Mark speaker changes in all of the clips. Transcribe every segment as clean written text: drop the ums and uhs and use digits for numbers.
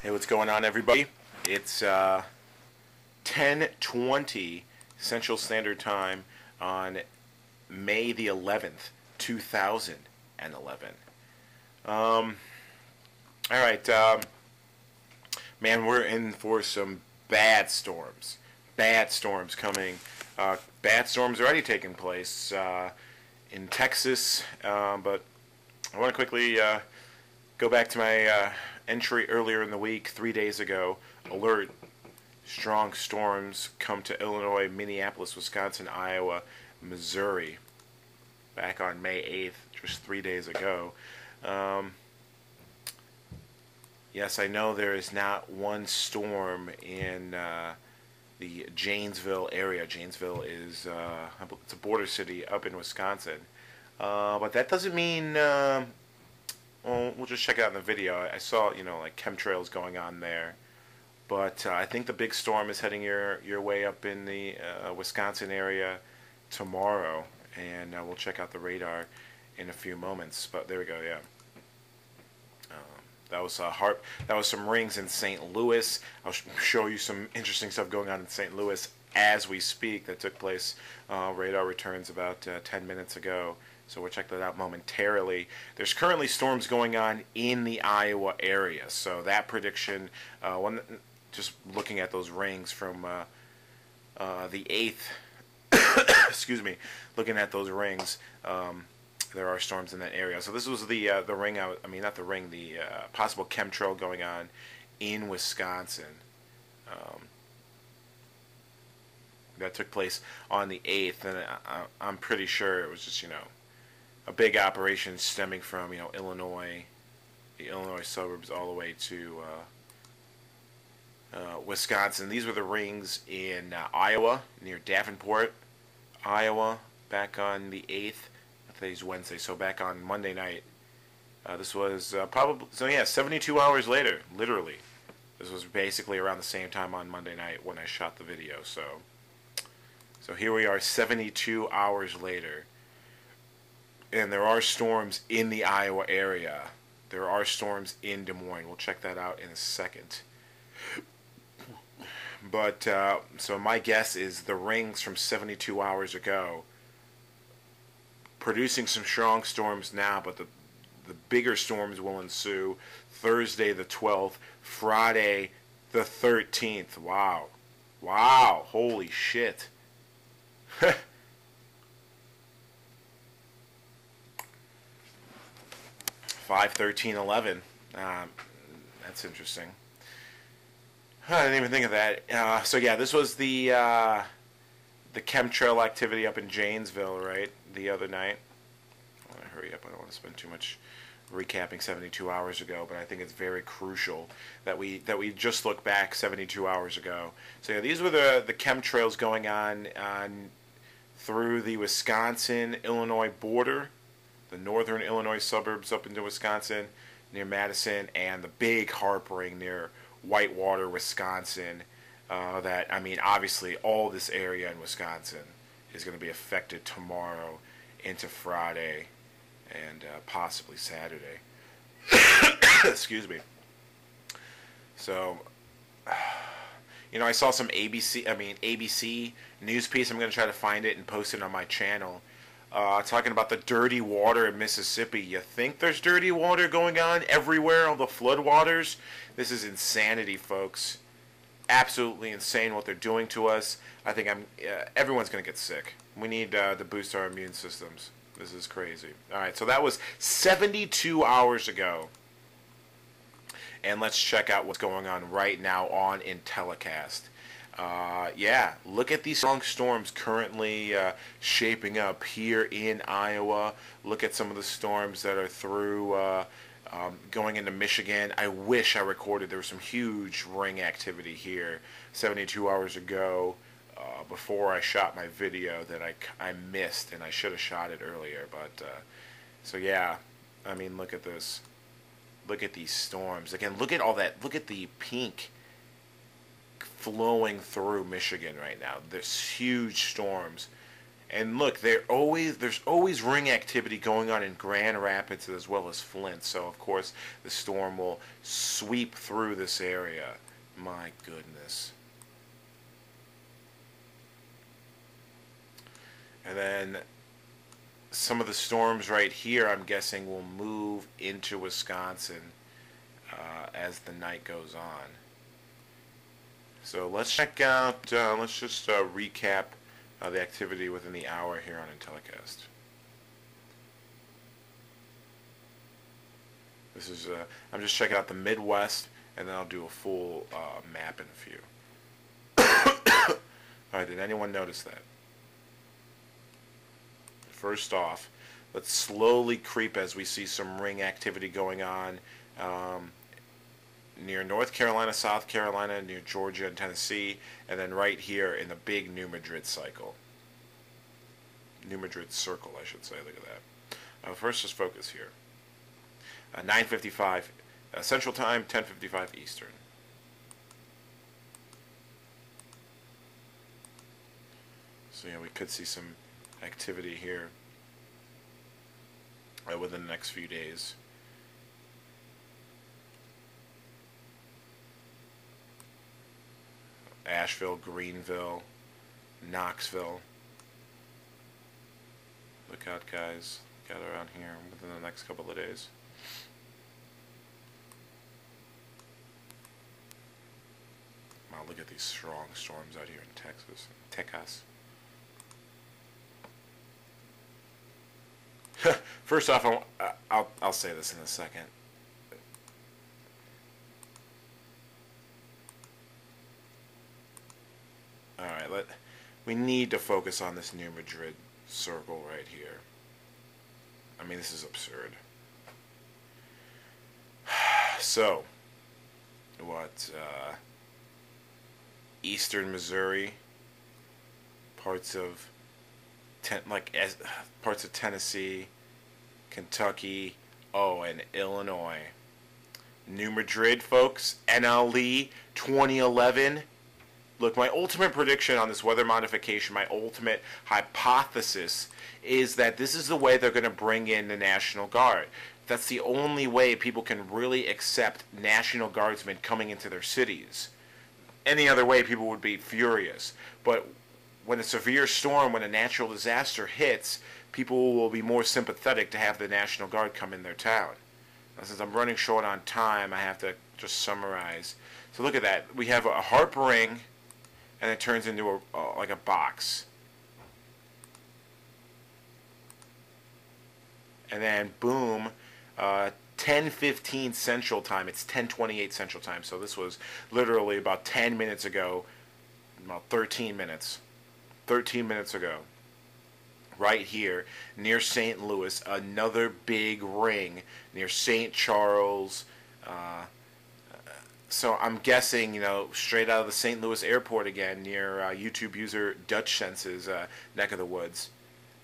Speaker 1: Hey, what's going on, everybody? It's 10:20 Central Standard Time on May the 11th, 2011. All right, man, we're in for some bad storms. Bad storms coming. Bad storms already taking place in Texas, but I want to quickly go back to my entry earlier in the week, 3 days ago. Alert: strong storms come to Illinois, Minneapolis, Wisconsin, Iowa, Missouri. Back on May 8th, just 3 days ago. Yes, I know there is not one storm in the Janesville area. Janesville is it's a border city up in Wisconsin. But that doesn't mean... well, we'll just check it out in the video. I saw, like chemtrails going on there. But I think the big storm is heading your way up in the Wisconsin area tomorrow. And we'll check out the radar in a few moments. But there we go, yeah. That was HAARP. That was some rings in St. Louis. I'll show you some interesting stuff going on in St. Louis as we speak that took place. Radar returns about 10 minutes ago. So we'll check that out momentarily. There's currently storms going on in the Iowa area. So that prediction, just looking at those rings from the 8th, excuse me, looking at those rings, there are storms in that area. So this was the ring, not the ring, the possible chemtrail going on in Wisconsin. That took place on the 8th, and I'm pretty sure it was just, a big operation stemming from, Illinois, the Illinois suburbs, all the way to Wisconsin. These were the rings in Iowa, near Davenport, Iowa, back on the 8th. Today's Wednesday, so back on Monday night. This was probably, 72 hours later, literally. This was basically around the same time on Monday night when I shot the video. So here we are, 72 hours later. And there are storms in the Iowa area. There are storms in Des Moines. We'll check that out in a second. But, so my guess is the rings from 72 hours ago producing some strong storms now, but the bigger storms will ensue Thursday the 12th, Friday the 13th. Wow. Wow. Holy shit. 5/13/11. That's interesting. I didn't even think of that. So yeah, this was the chemtrail activity up in Janesville, right? The other night. I want to hurry up. I don't want to spend too much recapping 72 hours ago, but I think it's very crucial that we just look back 72 hours ago. So yeah, these were the chemtrails going on through the Wisconsin-Illinois border, the northern Illinois suburbs up into Wisconsin, near Madison, and the big HAARP ring near Whitewater, Wisconsin. Obviously all this area in Wisconsin is going to be affected tomorrow into Friday and possibly Saturday. Excuse me. So, I saw some ABC news piece. I'm going to try to find it and post it on my channel. Talking about the dirty water in Mississippi. You think there's dirty water going on everywhere, all the floodwaters? This is insanity, folks. Absolutely insane what they're doing to us. I think everyone's going to get sick. We need to boost our immune systems. This is crazy. Alright, so that was 72 hours ago. And let's check out what's going on right now on Intellicast. Yeah, look at these strong storms currently shaping up here in Iowa. Look at some of the storms that are through going into Michigan. I wish I recorded. There was some huge ring activity here 72 hours ago before I shot my video that I missed, and I should have shot it earlier. But so yeah, look at this. Look at these storms. Again, look at all that. Look at the pink flowing through Michigan right now. There's huge storms. And look, there's always ring activity going on in Grand Rapids as well as Flint. So of course the storm will sweep through this area. My goodness. And then some of the storms right here, I'm guessing, will move into Wisconsin as the night goes on. So let's check out, let's just recap the activity within the hour here on Intellicast. This is, I'm just checking out the Midwest, and then I'll do a full map in a few. Alright, did anyone notice that? First off, let's slowly creep as we see some ring activity going on near North Carolina, South Carolina, near Georgia and Tennessee, and then right here in the big New Madrid cycle. New Madrid circle, I should say. Look at that. First, just focus here. 9:55 Central Time, 10:55 Eastern. So yeah, we could see some activity here within the next few days. Asheville, Greenville, Knoxville. Look out, guys. Gather around here within the next couple of days. Wow, look at these strong storms out here in Texas. First off, I'll say this in a second. All right, we need to focus on this New Madrid circle right here. I mean, this is absurd. So, what? Eastern Missouri, parts of parts of Tennessee, Kentucky, and Illinois. New Madrid, folks, NLE 2011. Look, my ultimate prediction on this weather modification, my ultimate hypothesis, is that this is the way they're going to bring in the National Guard. That's the only way people can really accept National Guardsmen coming into their cities. Any other way, people would be furious. But when a severe storm, when a natural disaster hits, people will be more sympathetic to have the National Guard come in their town. Now, since I'm running short on time, I have to just summarize. So look at that. We have a HAARP ring, and it turns into like a box. And then, boom, 10:15 Central Time. It's 10:28 Central Time. So this was literally about 10 minutes ago, about 13 minutes. 13 minutes ago, right here near St. Louis, another big ring near St. Charles. So I'm guessing, straight out of the St. Louis airport again, near YouTube user Dutch Sense's neck of the woods.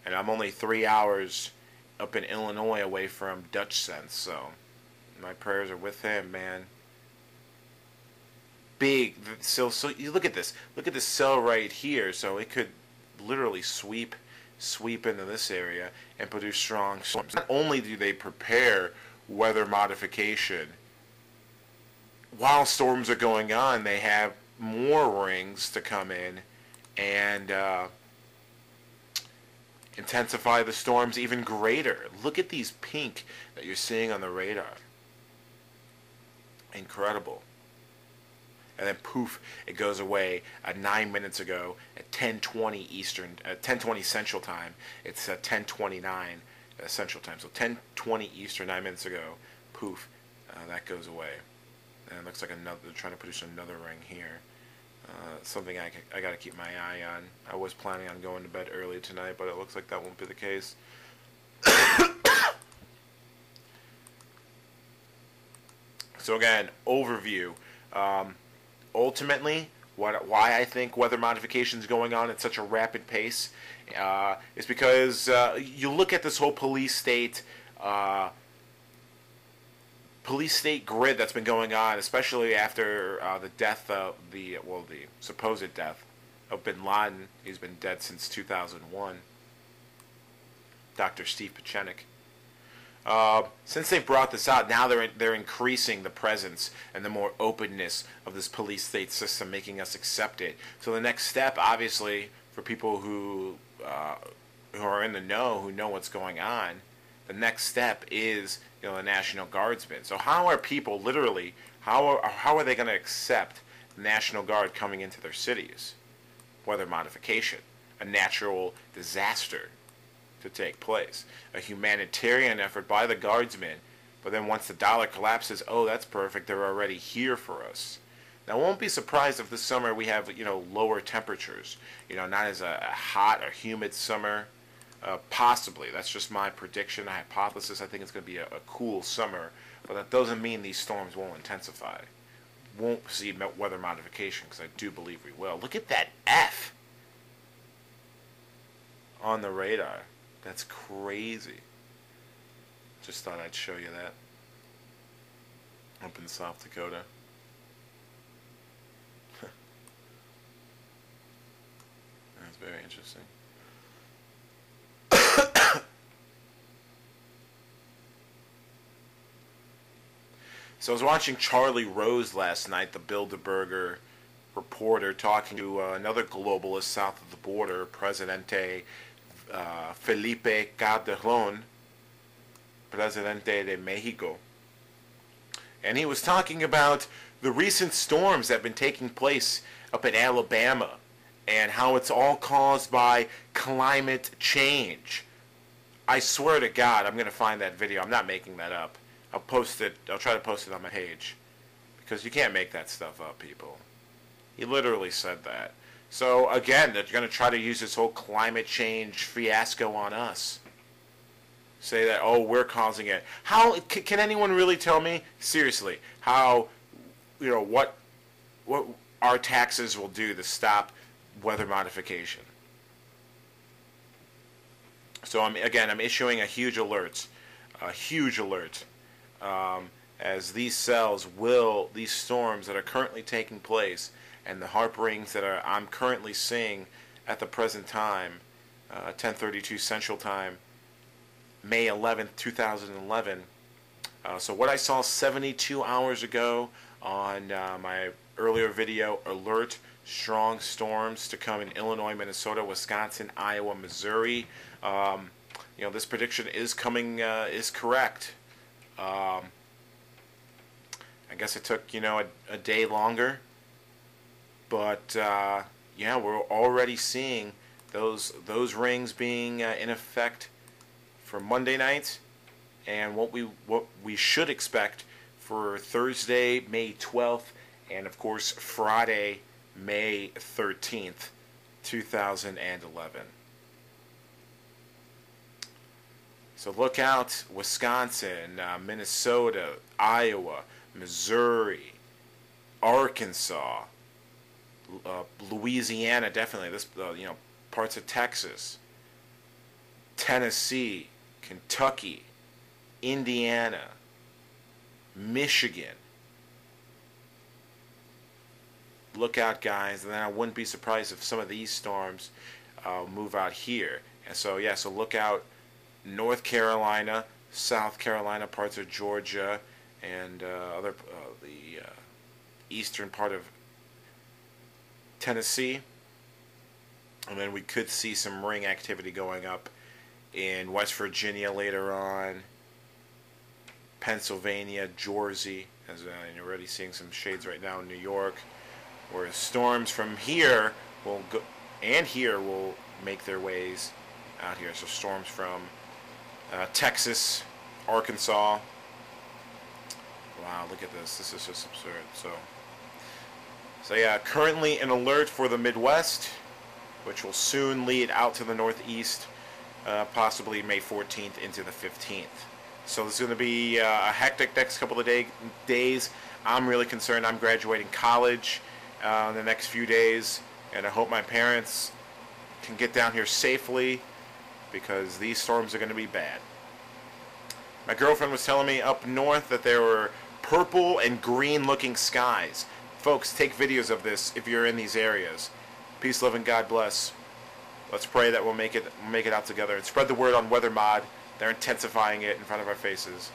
Speaker 1: And I'm only 3 hours up in Illinois away from Dutch Sense, so my prayers are with him, man. Big, so you look at this. Look at this cell right here. So it could literally sweep into this area and produce strong storms. Not only do they prepare weather modification, while storms are going on, they have more rings to come in and intensify the storms even greater. Look at these pink that you're seeing on the radar. Incredible. And then poof, it goes away 9 minutes ago at 10:20 Eastern, 10:20 Central Time. It's 10:29 Central Time. So 10:20 Eastern, 9 minutes ago, poof, that goes away. And it looks like they're trying to produce another ring here. Something I got to keep my eye on. I was planning on going to bed early tonight, but it looks like that won't be the case. So again, overview. Ultimately, why I think weather modification is going on at such a rapid pace is because you look at this whole police state grid that's been going on, especially after the death of the supposed death of Bin Laden. He's been dead since 2001. Dr. Steve Pachenik. Since they brought this out, now they're increasing the presence and the more openness of this police state system, making us accept it. So the next step, obviously, for people who are in the know, who know what's going on, the next step is, you know, the National Guardsmen. So how are people literally, how are they going to accept the National Guard coming into their cities? Weather modification, a natural disaster to take place, a humanitarian effort by the Guardsmen, but then once the dollar collapses, oh, that's perfect, they're already here for us. Now, I won't be surprised if this summer we have, you know, lower temperatures, you know, not as a hot or humid summer. Possibly. That's just my prediction, a hypothesis. I think it's going to be a cool summer, but that doesn't mean these storms won't intensify. Won't see weather modification, because I do believe we will. Look at that F on the radar. That's crazy. Just thought I'd show you that. Up in South Dakota. That's very interesting. So I was watching Charlie Rose last night, the Bilderberger reporter, talking to another globalist south of the border, Presidente Felipe Calderón, Presidente de Mexico. And he was talking about the recent storms that have been taking place up in Alabama and how it's all caused by climate change. I swear to God, I'm going to find that video. I'm not making that up. I'll post it. I'll try to post it on my page, because you can't make that stuff up, people. He literally said that. So again, they're going to try to use this whole climate change fiasco on us. Say that, oh, we're causing it. How can anyone really tell me seriously how, you know, what our taxes will do to stop weather modification? So I'm issuing a huge alert. As these storms that are currently taking place, and the HAARP rings that I'm currently seeing at the present time, 10:32 Central Time, May 11th, 2011. So what I saw 72 hours ago on my earlier video alert, strong storms to come in Illinois, Minnesota, Wisconsin, Iowa, Missouri. You know, this prediction is coming, is correct. I guess it took, you know, a day longer, but yeah, we're already seeing those rings being in effect for Monday night, and what we should expect for Thursday, May 12th, and of course Friday, May 13th, 2011. So look out, Wisconsin, Minnesota, Iowa, Missouri, Arkansas, Louisiana, definitely. This, you know, parts of Texas, Tennessee, Kentucky, Indiana, Michigan. Look out, guys. And then I wouldn't be surprised if some of these storms move out here. And so, yeah, so look out. North Carolina, South Carolina, parts of Georgia, and the eastern part of Tennessee. And then we could see some ring activity going up in West Virginia later on, Pennsylvania, Jersey, as you're already seeing some shades right now in New York, whereas storms from here will go, and here will make their ways out here. So storms from Texas, Arkansas. Wow, look at this. This is just absurd. So yeah, currently an alert for the Midwest, which will soon lead out to the Northeast, possibly May 14th into the 15th. So this is going to be a hectic next couple of days. I'm really concerned. I'm graduating college in the next few days, and I hope my parents can get down here safely, because these storms are going to be bad. My girlfriend was telling me up north that there were purple and green looking skies. Folks, take videos of this if you're in these areas. Peace, love, and God bless. Let's pray that we'll make it out together and spread the word on Weather Mod. They're intensifying it in front of our faces.